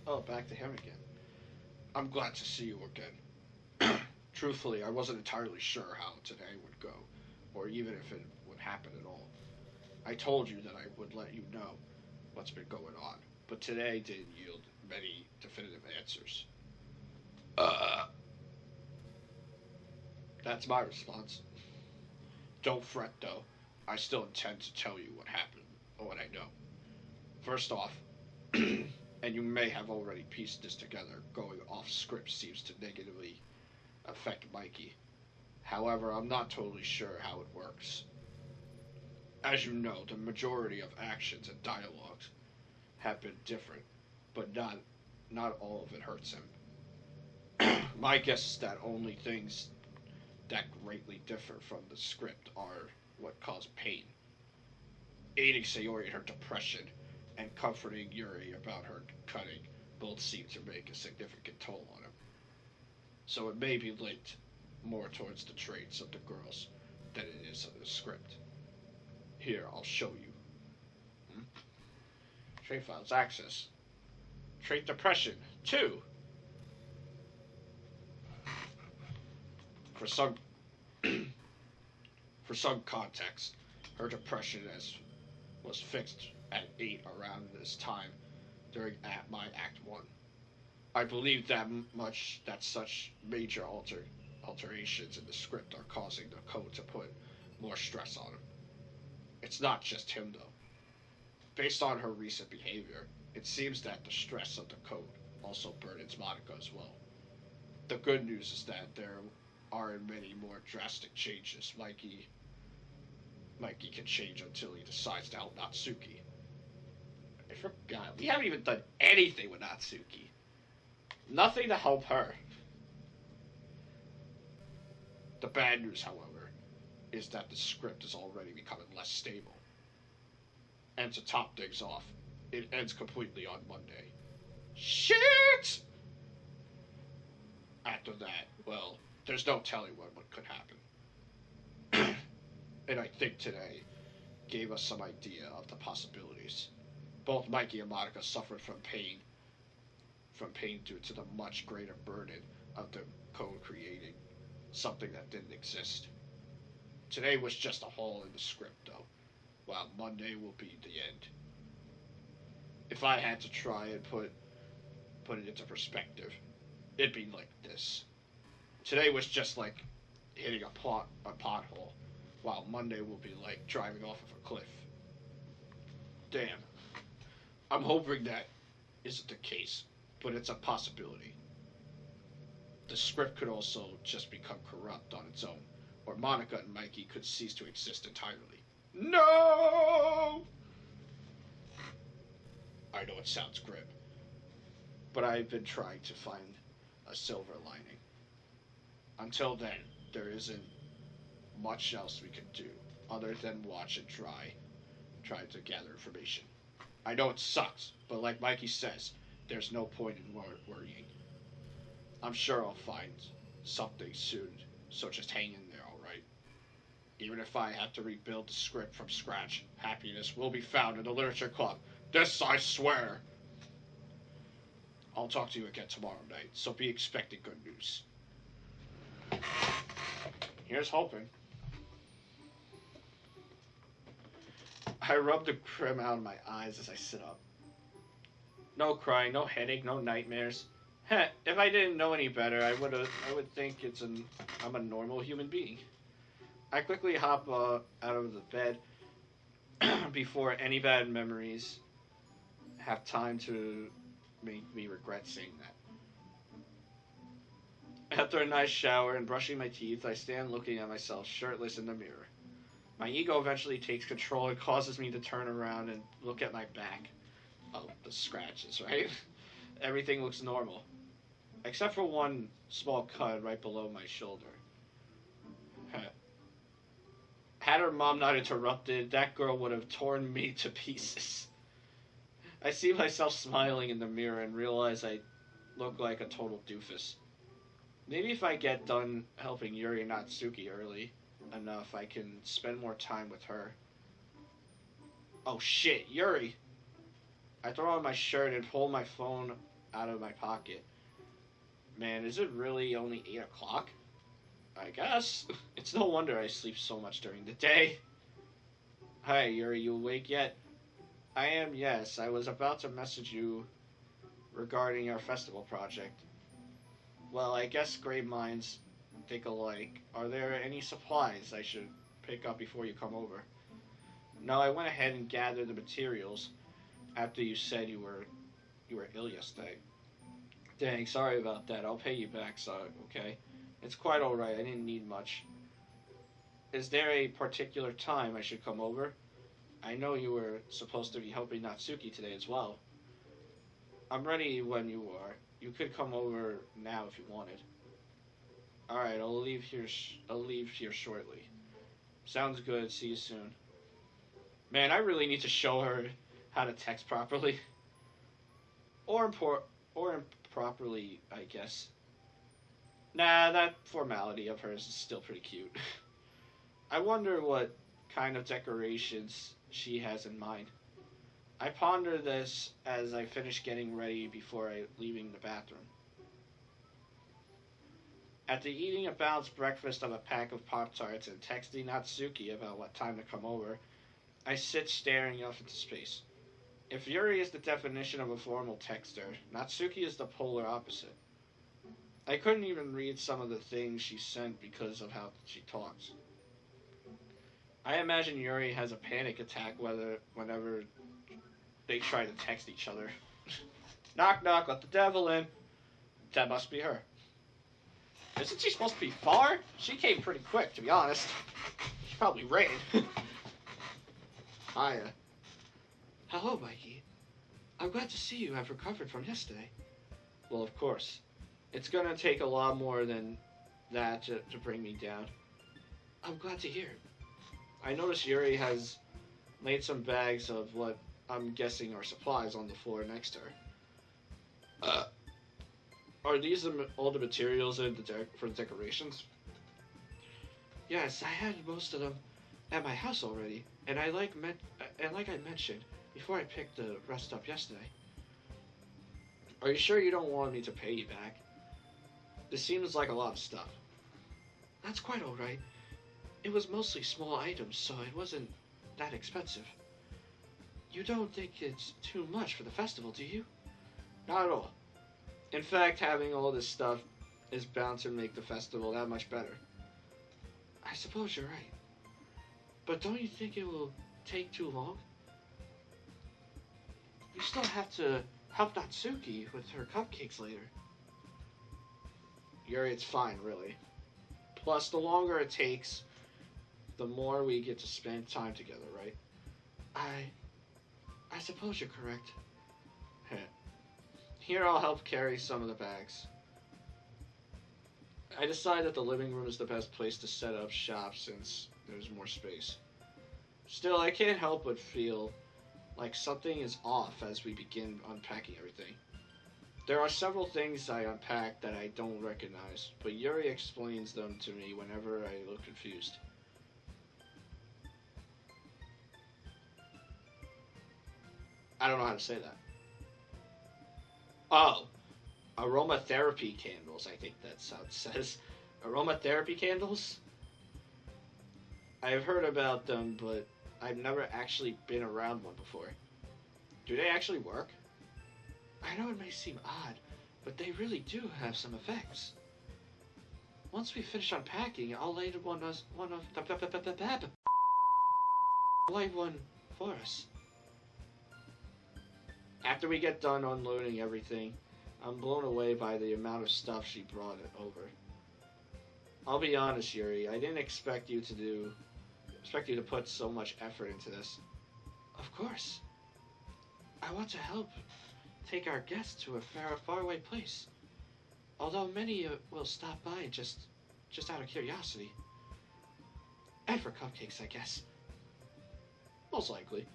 Oh, back to him again. I'm glad to see you again. Truthfully, I wasn't entirely sure how today would go, or even if it would happen at all. I told you that I would let you know what's been going on, but today didn't yield many definitive answers. Uh, that's my response. Don't fret, though. I still intend to tell you what happened, or what I know. First off, and you may have already pieced this together, going off script seems to negatively affect Mikey. However, I'm not totally sure how it works. As you know, the majority of actions and dialogues have been different, but not all of it hurts him. My guess is that only things that greatly differ from the script are what cause pain. Aiding Sayori in her depression and comforting Yuri about her cutting both seem to make a significant toll on him. So it may be linked more towards the traits of the girls than it is of the script. Here, I'll show you. Hmm? Trait files access. Trait depression 2. For some for some context, her depression was fixed at 8 around this time during my Act 1. I believe that such major alterations in the script are causing the code to put more stress on him. It's not just him, though. Based on her recent behavior, it seems that the stress of the code also burdens Monica as well. The good news is that there aren't many more drastic changes Mikey can change until he decides to help Natsuki. I forgot. We haven't even done anything with Natsuki. Nothing to help her. The bad news, however, is that the script is already becoming less stable. And to top things off, it ends completely on Monday. Shit! After that, well, there's no telling what could happen. And I think today gave us some idea of the possibilities. Both Mikey and Monica suffered from pain due to the much greater burden of the code creating something that didn't exist. Today was just a hole in the script, though, while Monday will be the end. If I had to try and put it into perspective, it'd be like this. Today was just like hitting a pothole, while Monday will be like driving off of a cliff. Damn. I'm hoping that isn't the case, but it's a possibility. The script could also just become corrupt on its own, or Monica and Mikey could cease to exist entirely. No! I know it sounds grim, but I've been trying to find a silver lining. Until then, there isn't much else we can do other than watch and try to gather information. I know it sucks, but like Mikey says, there's no point in worrying. I'm sure I'll find something soon, so just hang in there, alright? Even if I have to rebuild the script from scratch, happiness will be found in the Literature Club. This I swear! I'll talk to you again tomorrow night, so be expecting good news. Here's hoping. I rub the cream out of my eyes as I sit up. No crying, no headache, no nightmares. Heh, if I didn't know any better, I would think I'm a normal human being. I quickly hop out of the bed before any bad memories have time to make me regret saying that. After a nice shower and brushing my teeth, I stand looking at myself shirtless in the mirror. My ego eventually takes control and causes me to turn around and look at my back. Oh, the scratches, right? Everything looks normal. Except for one small cut right below my shoulder. Had her mom not interrupted, that girl would have torn me to pieces. I see myself smiling in the mirror and realize I look like a total doofus. Maybe if I get done helping Yuri and Natsuki early enough, I can spend more time with her. Oh shit, Yuri! I throw on my shirt and pull my phone out of my pocket. Man, is it really only 8 o'clock? I guess. It's no wonder I sleep so much during the day. Hi, Yuri, you awake yet? I am, yes. I was about to message you regarding our festival project. Well, I guess great minds think alike. Are there any supplies I should pick up before you come over? No, I went ahead and gathered the materials after you said you were ill yesterday. Dang, sorry about that. I'll pay you back, so okay? It's quite alright. I didn't need much. Is there a particular time I should come over? I know you were supposed to be helping Natsuki today as well. I'm ready when you are. You could come over now if you wanted. Alright, I'll leave here shortly. Sounds good. See you soon. Man, I really need to show her how to text properly. Or improperly, I guess. Nah, that formality of hers is still pretty cute. I wonder what kind of decorations she has in mind. I ponder this as I finish getting ready before leaving the bathroom. After eating a balanced breakfast of a pack of Pop-Tarts and texting Natsuki about what time to come over, I sit staring off into space. If Yuri is the definition of a formal texter, Natsuki is the polar opposite. I couldn't even read some of the things she sent because of how she talks. I imagine Yuri has a panic attack whenever they try to text each other. Knock knock, let the devil in. That must be her. Isn't she supposed to be far? She came pretty quick, to be honest. She probably ran. Hiya. Hello, Mikey. I'm glad to see you have recovered from yesterday. Well, of course. It's gonna take a lot more than that to bring me down. I'm glad to hear. I noticed Yuri has laid some bags of what I'm guessing are supplies on the floor next to her. Are these all the materials for the decorations? Yes, I had most of them at my house already, and like I mentioned before, I picked the rest up yesterday. Are you sure you don't want me to pay you back? This seems like a lot of stuff. That's quite alright. It was mostly small items, so it wasn't that expensive. You don't think it's too much for the festival, do you? Not at all. In fact, having all this stuff is bound to make the festival that much better. I suppose you're right. But don't you think it will take too long? You still have to help Natsuki with her cupcakes later. Yuri, it's fine, really. Plus, the longer it takes, the more we get to spend time together, right? I suppose you're correct. Here, I'll help carry some of the bags. I decided that the living room is the best place to set up shop since there's more space. Still, I can't help but feel like something is off as we begin unpacking everything. There are several things I unpacked that I don't recognize, but Yuri explains them to me whenever I look confused. I don't know how to say that. Oh, aromatherapy candles, I think that's how it says. Aromatherapy candles? I've heard about them, but I've never actually been around one before. Do they actually work? I know it may seem odd, but they really do have some effects. Once we finish unpacking, I'll light one for us. After we get done unloading everything, I'm blown away by the amount of stuff she brought over. I'll be honest, Yuri, I didn't expect you to put so much effort into this. Of course. I want to help take our guests to a faraway place. Although many will stop by just out of curiosity. And for cupcakes, I guess. Most likely.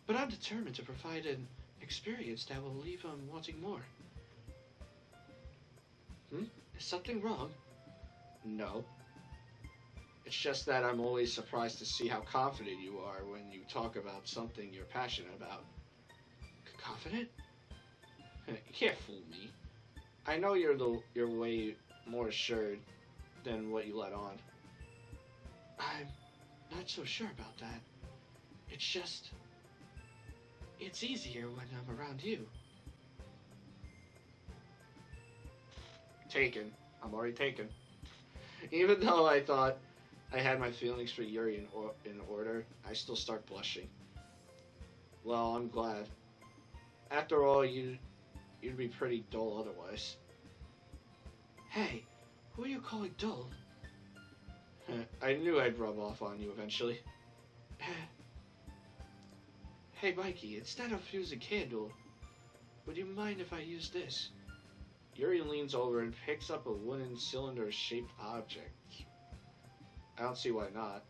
But I'm determined to provide an experience that will leave them wanting more. Is something wrong? No. It's just that I'm always surprised to see how confident you are when you talk about something you're passionate about. Confident? You can't fool me. I know you're way more assured than what you let on. I'm not so sure about that. It's just... it's easier when I'm around you. Taken. I'm already taken. Even though I thought I had my feelings for Yuri in order, I still start blushing. Well, I'm glad. After all, you'd be pretty dull otherwise. Hey, who are you calling dull? I knew I'd rub off on you eventually. Hey, Mikey, instead of using candle, would you mind if I use this? Yuri leans over and picks up a wooden cylinder-shaped object. I don't see why not.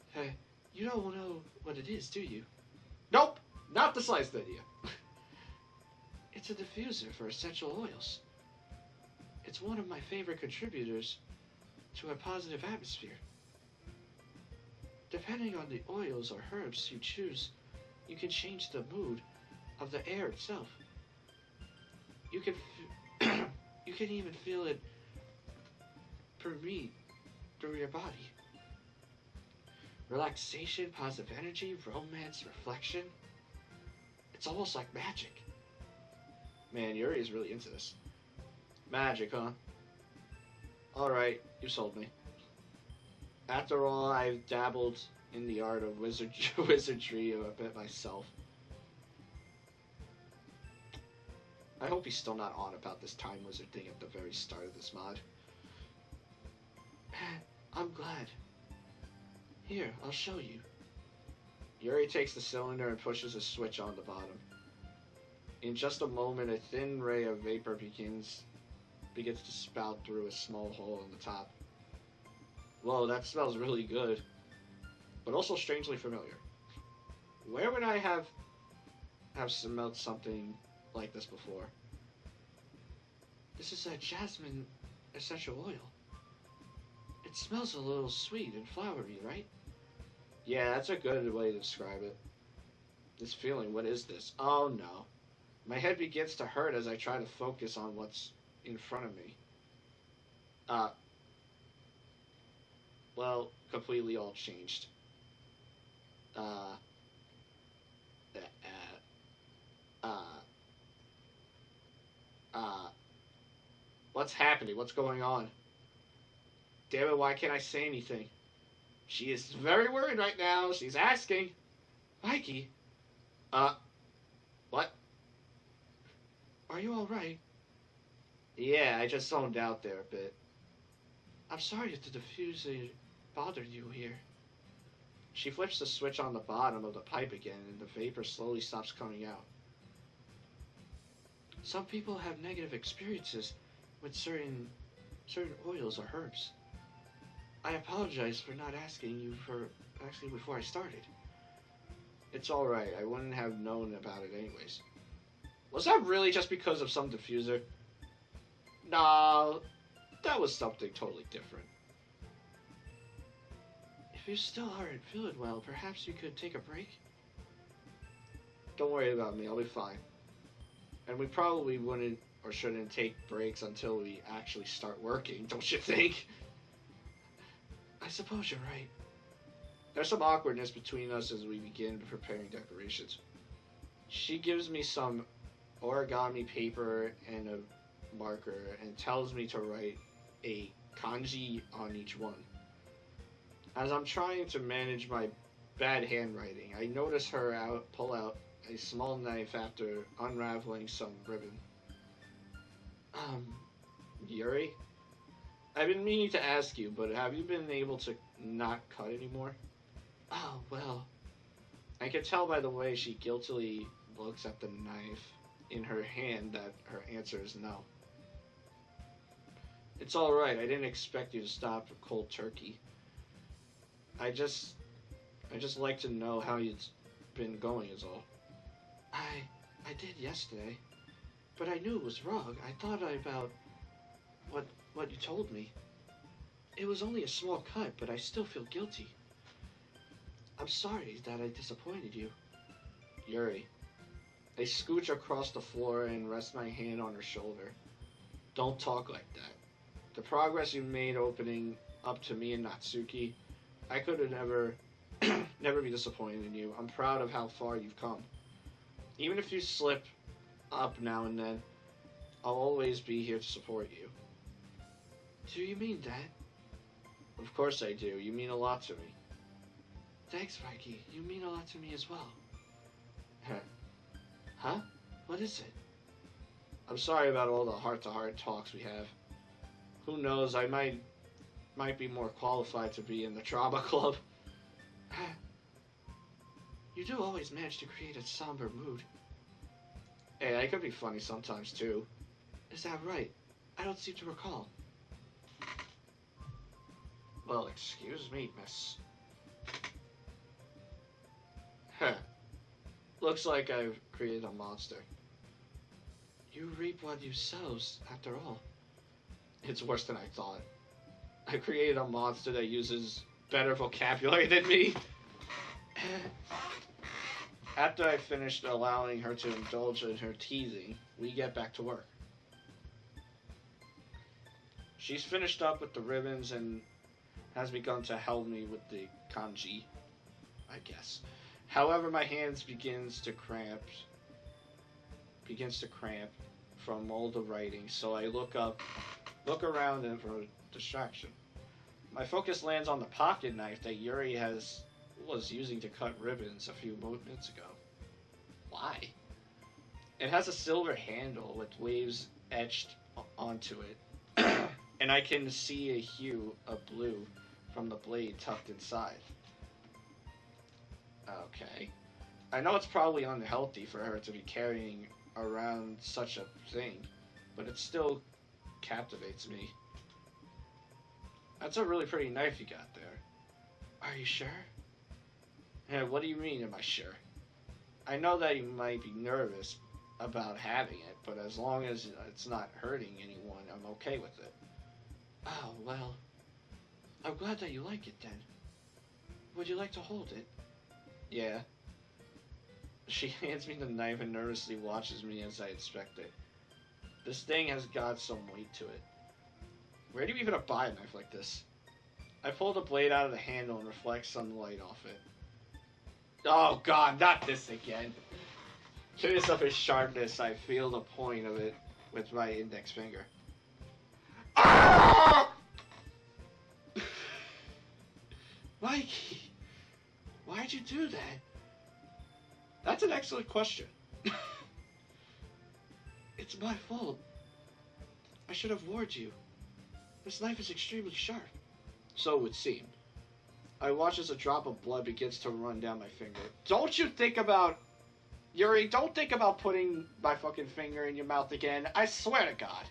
Hey, you don't know what it is, do you? Nope! Not the slightest idea. It's a diffuser for essential oils. It's one of my favorite contributors to a positive atmosphere. Depending on the oils or herbs you choose, you can change the mood of the air itself. You can you can even feel it permeate through your body. Relaxation, positive energy, romance, reflection. It's almost like magic. Man, Yuri is really into this. Magic, huh? Alright, you sold me. After all, I've dabbled in the art of wizardry a bit myself. I hope he's still not on about this time wizard thing at the very start of this mod. I'm glad. Here, I'll show you. Yuri takes the cylinder and pushes a switch on the bottom. In just a moment, a thin ray of vapor begins to spout through a small hole in the top. Whoa, that smells really good. But also strangely familiar. Where would I have smelled something like this before? This is a jasmine essential oil. It smells a little sweet and flowery, right? Yeah, that's a good way to describe it. This feeling, what is this? Oh no. My head begins to hurt as I try to focus on what's in front of me. Well, completely all changed. What's happening? What's going on? Damn it, why can't I say anything? She is very worried right now. She's asking. Mikey, What? are you alright? Yeah, I just zoned out there a bit. I'm sorry if the diffuser bothered you here. She flips the switch on the bottom of the pipe again, and the vapor slowly stops coming out. Some people have negative experiences with certain oils or herbs. I apologize for not asking you before I started. It's alright, I wouldn't have known about it anyways. Was that really just because of some diffuser? Nah, that was something totally different. If you still aren't feeling well, perhaps you could take a break? Don't worry about me, I'll be fine. And we probably wouldn't or shouldn't take breaks until we actually start working, don't you think? I suppose you're right. There's some awkwardness between us as we begin preparing decorations. She gives me some origami paper and a marker and tells me to write a kanji on each one. As I'm trying to manage my bad handwriting, I notice her pull out a small knife after unraveling some ribbon. Yuri? I've been meaning to ask you, but have you been able to not cut anymore? Oh, well. I can tell by the way she guiltily looks at the knife in her hand that her answer is no. It's alright, I didn't expect you to stop cold turkey. I just like to know how it's been going is all. I did yesterday, but I knew it was wrong. I thought about what you told me. It was only a small cut, but I still feel guilty. I'm sorry that I disappointed you. Yuri, I scooch across the floor and rest my hand on her shoulder. Don't talk like that. The progress you made opening up to me and Natsuki, I could have never be disappointed in you. I'm proud of how far you've come. Even if you slip up now and then, I'll always be here to support you. Do you mean that? Of course I do. You mean a lot to me. Thanks, Mikey. You mean a lot to me as well. Huh? What is it? I'm sorry about all the heart-to-heart talks we have. Who knows, I might be more qualified to be in the drama club. You do always manage to create a somber mood. Hey, I could be funny sometimes, too. Is that right? I don't seem to recall. Well, excuse me, miss. Huh. Looks like I've created a monster. You reap what you sow, after all. It's worse than I thought. I created a monster that uses better vocabulary than me. After I finished allowing her to indulge in her teasing, we get back to work. She's finished up with the ribbons and has begun to help me with the kanji, I guess. However, my hands begins to cramp from all the writing, so I look look around and for distraction. My focus lands on the pocket knife that Yuri was using to cut ribbons a few moments ago. Why? It has a silver handle with waves etched onto it, and I can see a hue of blue from the blade tucked inside. Okay. I know it's probably unhealthy for her to be carrying around such a thing, but it still captivates me. That's a really pretty knife you got there. Are you sure? Yeah, what do you mean, am I sure? I know that you might be nervous about having it, but as long as it's not hurting anyone, I'm okay with it. Oh, well. I'm glad that you like it then. Would you like to hold it? Yeah. She hands me the knife and nervously watches me as I inspect it. This thing has got some weight to it. Where do you even buy a knife like this? I pull the blade out of the handle and reflect some light off it. Oh god, not this again. Curious of its sharpness, I feel the point of it with my index finger. Ah! Mikey, why'd you do that? That's an excellent question. It's my fault. I should have warned you. This knife is extremely sharp. So it would seem. I watch as a drop of blood begins to run down my finger. Don't you think about... Yuri, don't think about putting my fucking finger in your mouth again. I swear to God.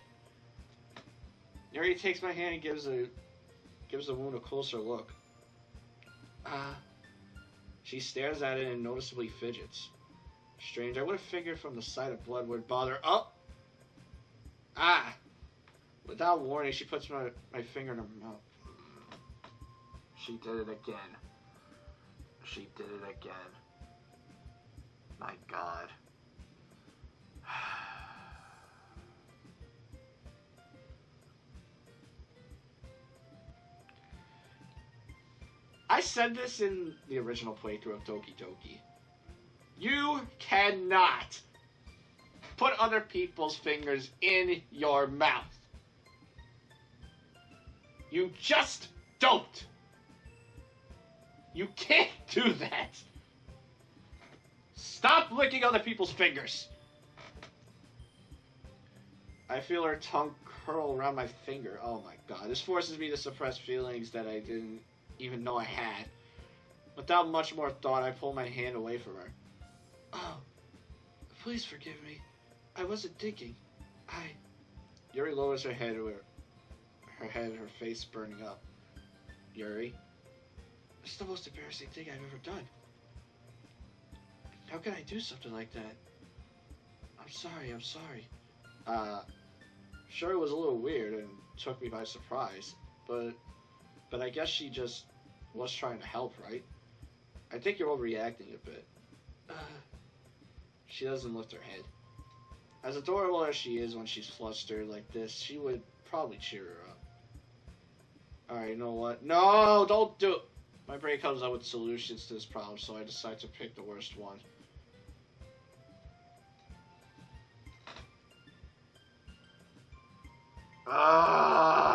Yuri takes my hand and gives the wound a closer look. She stares at it and noticeably fidgets. Strange, I would have figured from the sight of blood would bother... Oh! Ah! Without warning, she puts my finger in her mouth. She did it again. She did it again. My God. I said this in the original playthrough of Doki Doki. You cannot put other people's fingers in your mouth. You just don't. You can't do that. Stop licking other people's fingers. I feel her tongue curl around my finger. Oh my God. This forces me to suppress feelings that I didn't even know I had. Without much more thought, I pull my hand away from her. Oh, please forgive me. I wasn't thinking. Yuri lowers her head, her face burning up. Yuri? It's the most embarrassing thing I've ever done. How can I do something like that? I'm sorry. Sure it was a little weird and took me by surprise, but I guess she just was trying to help, right? I think you're overreacting a bit. She doesn't lift her head. As adorable as she is when she's flustered like this, she would probably cheer her up. Alright, you know what? No, don't do it! My brain comes up with solutions to this problem, so I decide to pick the worst one. Ah!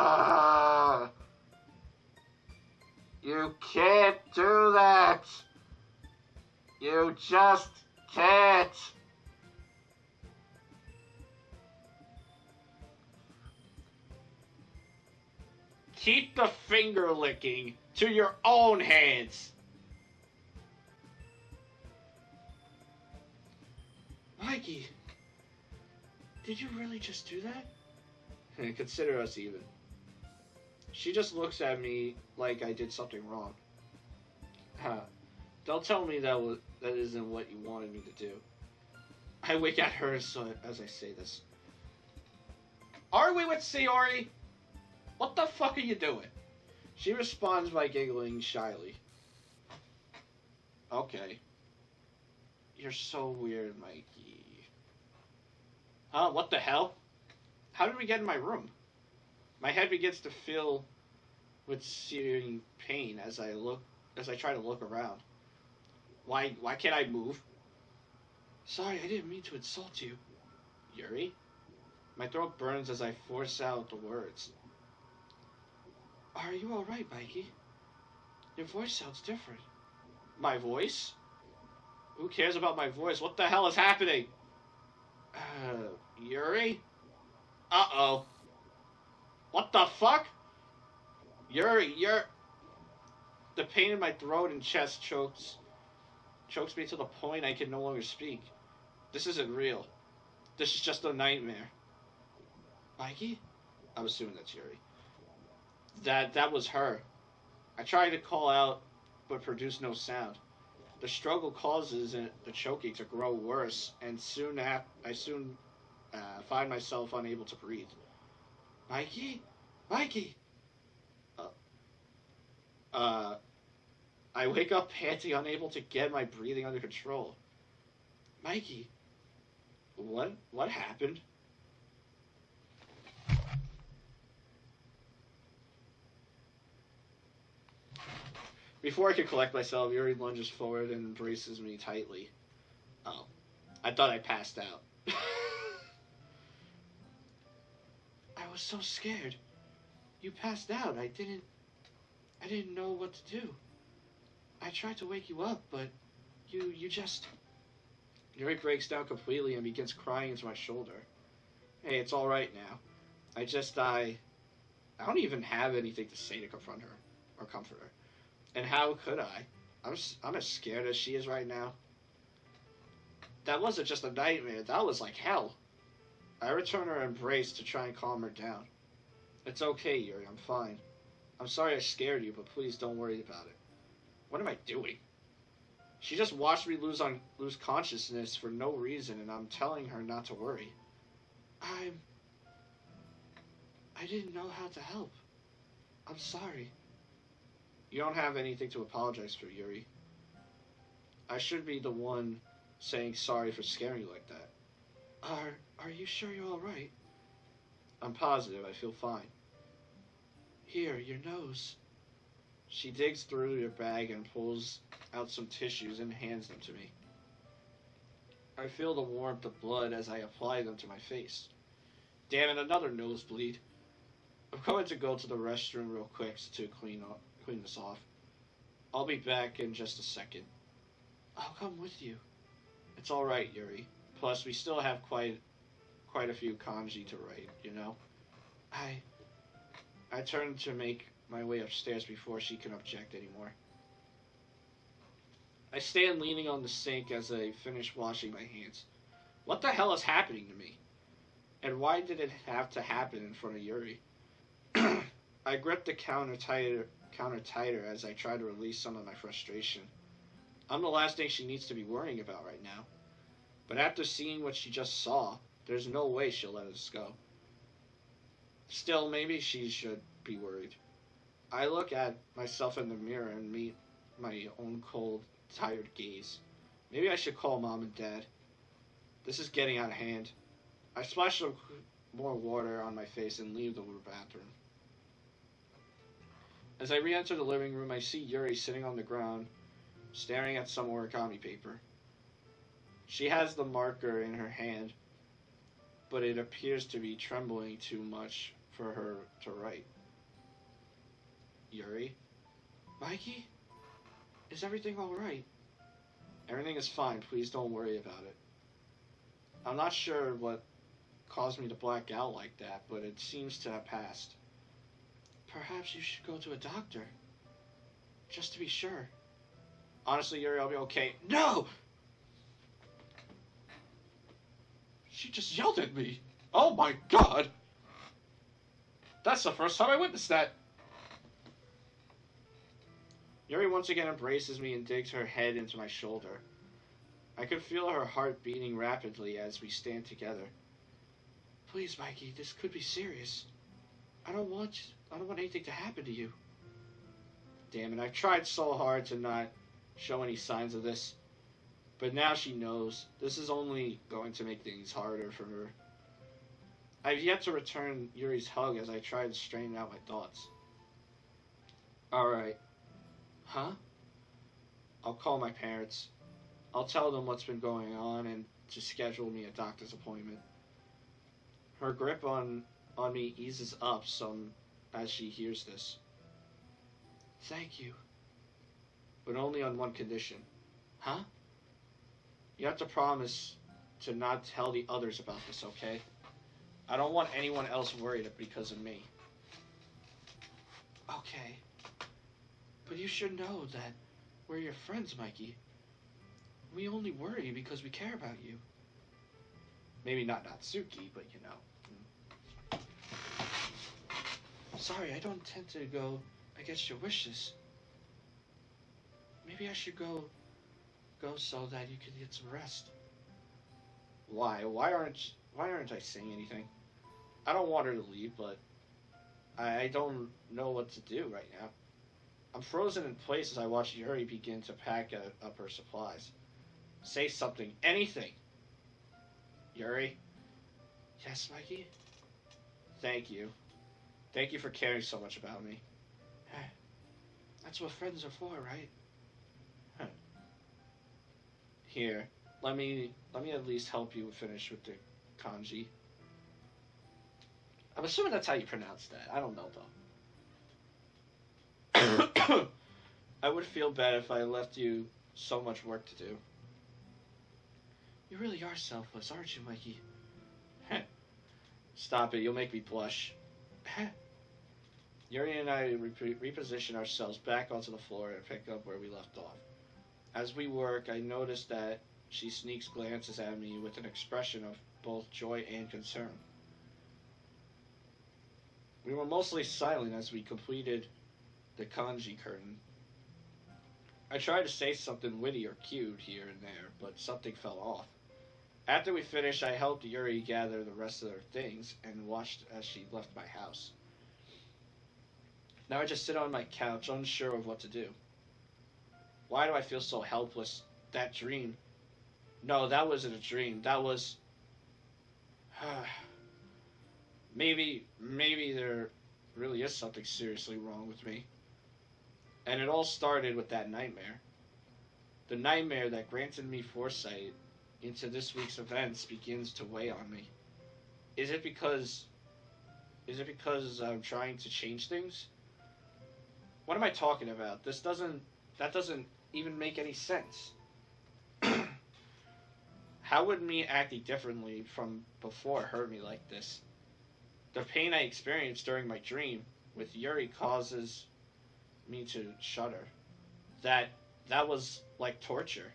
You can't do that! You just can't! Keep the finger licking to your own hands! Mikey, did you really just do that? Consider us even. She just looks at me like I did something wrong. Don't tell me that isn't what you wanted me to do. I wink at her as I say this. Are we with Yuri? What the fuck are you doing? She responds by giggling shyly. Okay. You're so weird, Mikey. What the hell? How did we get in my room? My head begins to fill with searing pain as I try to look around. Why can't I move? Sorry, I didn't mean to insult you. Yuri? My throat burns as I force out the words. Are you alright, Mikey? Your voice sounds different. My voice? Who cares about my voice? What the hell is happening? Yuri? Uh-oh. What the fuck? Yuri, the pain in my throat and chest chokes me to the point I can no longer speak. This isn't real. This is just a nightmare. Mikey? I'm assuming that's Yuri. That was her. I tried to call out, but produced no sound. The struggle causes the choking to grow worse, and I soon find myself unable to breathe. Mikey? Mikey! I wake up panting, unable to get my breathing under control. Mikey? What happened? Before I can collect myself, Yuri lunges forward and embraces me tightly. Oh, I thought I passed out. I was so scared. You passed out. I didn't know what to do. I tried to wake you up, but you just... Yuri breaks down completely and begins crying into my shoulder. Hey, it's alright now. I don't even have anything to say to confront her or comfort her. And how could I? I'm as scared as she is right now. That wasn't just a nightmare. That was like hell. I return her embrace to try and calm her down. It's okay, Yuri. I'm fine. I'm sorry I scared you, but please don't worry about it. What am I doing? She just watched me lose consciousness for no reason, and I'm telling her not to worry. I didn't know how to help. I'm sorry. You don't have anything to apologize for, Yuri. I should be the one saying sorry for scaring you like that. Are you sure you're alright? I'm positive. I feel fine. Here, your nose. She digs through your bag and pulls out some tissues and hands them to me. I feel the warmth of blood as I apply them to my face. Damn it, another nosebleed. I'm going to go to the restroom real quick to clean this off. I'll be back in just a second. I'll come with you. It's alright, Yuri. Plus, we still have quite a few kanji to write, you know? I turn to make my way upstairs before she can object anymore. I stand leaning on the sink as I finish washing my hands. What the hell is happening to me? And why did it have to happen in front of Yuri? I grip the counter tighter as I try to release some of my frustration. I'm the last thing she needs to be worrying about right now. But after seeing what she just saw, there's no way she'll let us go. Still, maybe she should be worried. I look at myself in the mirror and meet my own cold, tired gaze. Maybe I should call Mom and Dad. This is getting out of hand. I splash some more water on my face and leave the bathroom. As I re-enter the living room, I see Yuri sitting on the ground, staring at some origami paper. She has the marker in her hand, but it appears to be trembling too much for her to write. Yuri? Mikey? Is everything alright? Everything is fine. Please don't worry about it. I'm not sure what caused me to black out like that, but it seems to have passed. Perhaps you should go to a doctor. Just to be sure. Honestly, Yuri, I'll be okay. No! She just yelled at me. Oh my god! That's the first time I witnessed that. Yuri once again embraces me and digs her head into my shoulder. I can feel her heart beating rapidly as we stand together. Please, Mikey, this could be serious. I don't want anything to happen to you. Damn it, I've tried so hard to not show any signs of this. But now she knows. This is only going to make things harder for her. I've yet to return Yuri's hug as I try to straighten out my thoughts. Alright. Huh? I'll call my parents. I'll tell them what's been going on and to schedule me a doctor's appointment. Her grip on me eases up some as she hears this. Thank you. But only on one condition. Huh? You have to promise to not tell the others about this, okay? I don't want anyone else worried because of me. Okay. But you should know that we're your friends, Mikey. We only worry because we care about you. Maybe not Natsuki, but you know. Sorry, I don't intend to go against your wishes. Maybe I should go so that you can get some rest. Why? Why aren't I saying anything? I don't want her to leave, but I don't know what to do right now. I'm frozen in place as I watch Yuri begin to pack up her supplies. Say something. Anything. Yuri? Yes, Mikey? Thank you. Thank you for caring so much about me. Hey, that's what friends are for, right? Huh. Here, let me at least help you finish with the kanji. I'm assuming that's how you pronounce that. I don't know, though. I would feel bad if I left you so much work to do. You really are selfless, aren't you, Mikey? Heh. Stop it, you'll make me blush. Heh. Yuri and I reposition ourselves back onto the floor and pick up where we left off. As we work, I notice that she sneaks glances at me with an expression of both joy and concern. We were mostly silent as we completed the kanji curtain. I tried to say something witty or cute here and there, but something fell off. After we finished, I helped Yuri gather the rest of her things and watched as she left my house. Now I just sit on my couch, unsure of what to do. Why do I feel so helpless? That dream. No, that wasn't a dream. That was... maybe there really is something seriously wrong with me. And it all started with that nightmare. The nightmare that granted me foresight into this week's events begins to weigh on me. Is it because I'm trying to change things? What am I talking about? That doesn't even make any sense. How would me acting differently from before hurt me like this? The pain I experienced during my dream with Yuri causes me to shudder. That was like torture.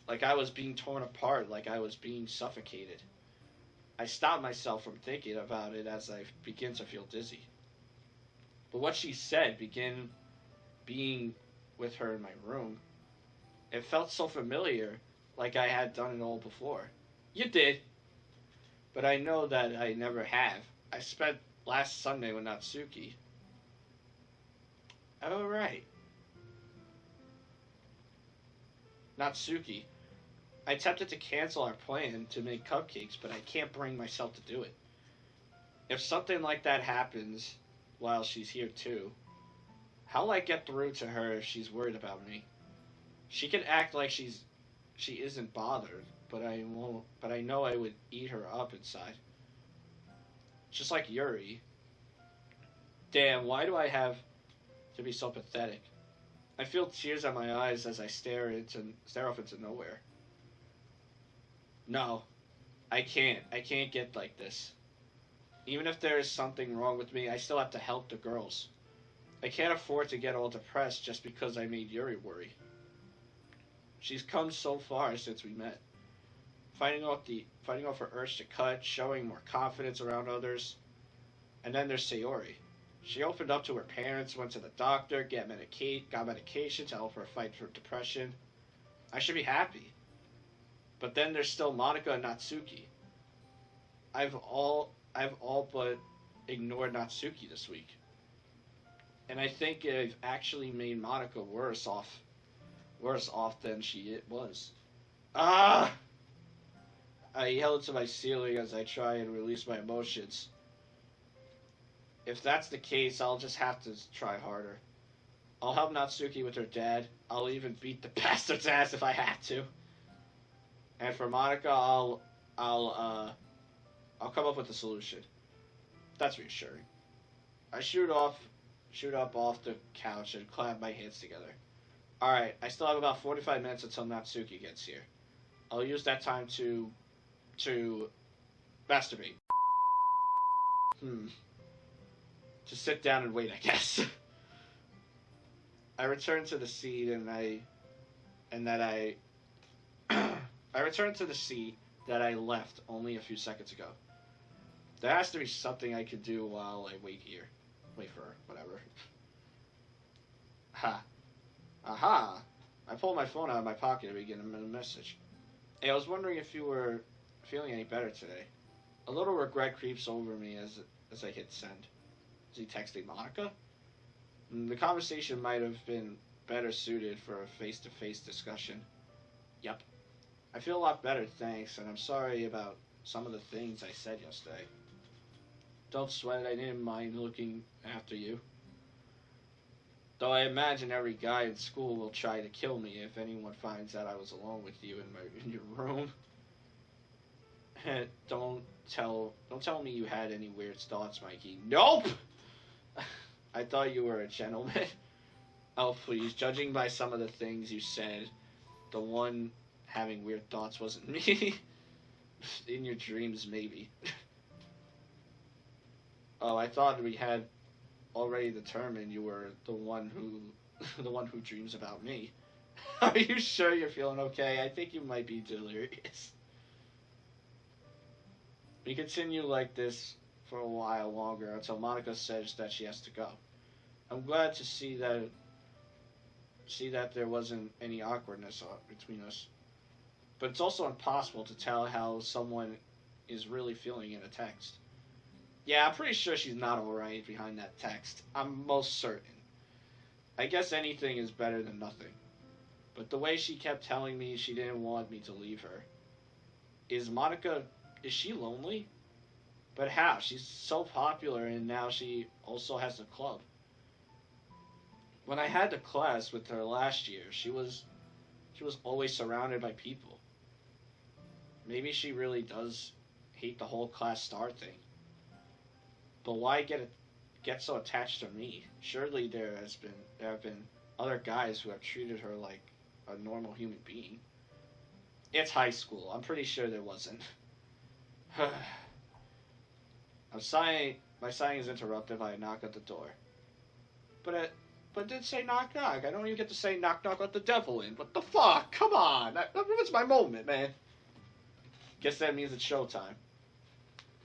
Like I was being torn apart, like I was being suffocated. I stopped myself from thinking about it as I begin to feel dizzy. But what she said began being with her in my room. It felt so familiar, like I had done it all before. You did. But I know that I never have. I spent last Sunday with Natsuki. Oh, right. Natsuki. I attempted to cancel our plan to make cupcakes, but I can't bring myself to do it. If something like that happens while she's here too, how'll I get through to her if she's worried about me? She can act like she isn't bothered, but I won't. But I know I would eat her up inside, just like Yuri. Damn, why do I have to be so pathetic? I feel tears in my eyes as I stare off into nowhere. No, I can't. I can't get like this. Even if there is something wrong with me, I still have to help the girls. I can't afford to get all depressed just because I made Yuri worry. She's come so far since we met. Fighting off her urge to cut, showing more confidence around others. And then there's Sayori. She opened up to her parents, went to the doctor, got medication to help her fight for depression. I should be happy. But then there's still Monica and Natsuki. I've all but ignored Natsuki this week. And I think I've actually made Monica worse off than she was. Ah! I yell into my ceiling as I try and release my emotions. If that's the case, I'll just have to try harder. I'll help Natsuki with her dad. I'll even beat the bastard's ass if I have to. And for Monica, I'll come up with a solution. That's reassuring. I shoot up off the couch and clap my hands together. Alright, I still have about 45 minutes until Natsuki gets here. I'll use that time to masturbate. To sit down and wait, I guess. I return to the seat I return to the seat that I left only a few seconds ago. There has to be something I could do while I wait here. Wait for her, whatever. Ha. Aha! I pulled my phone out of my pocket and began a message. Hey, I was wondering if you were feeling any better today. A little regret creeps over me as I hit send. Is he texting Monica? The conversation might have been better suited for a face-to-face discussion. Yep. I feel a lot better, thanks, and I'm sorry about some of the things I said yesterday. Don't sweat, I didn't mind looking after you. Though I imagine every guy in school will try to kill me if anyone finds out I was alone with you in your room. Don't tell me you had any weird thoughts, Mikey. Nope! I thought you were a gentleman. Oh, please, judging by some of the things you said, the one having weird thoughts wasn't me. In your dreams, maybe. Oh, I thought we had already determined you were the one who dreams about me. Are you sure you're feeling okay? I think you might be delirious. We continue like this for a while longer until Monica says that she has to go. I'm glad to see that there wasn't any awkwardness between us. But it's also impossible to tell how someone is really feeling in a text. Yeah, I'm pretty sure she's not alright behind that text. I'm most certain. I guess anything is better than nothing. But the way she kept telling me she didn't want me to leave her. Is she lonely? But how? She's so popular and now she also has a club. When I had the class with her last year, she was always surrounded by people. Maybe she really does hate the whole class star thing. But why get so attached to me? Surely there have been other guys who have treated her like a normal human being. It's high school. I'm pretty sure there wasn't. I'm sighing. My sighing is interrupted by a knock at the door. But it did say knock knock. I don't even get to say knock knock, let the devil in. What the fuck? Come on. That ruins my moment, man. Guess that means it's showtime.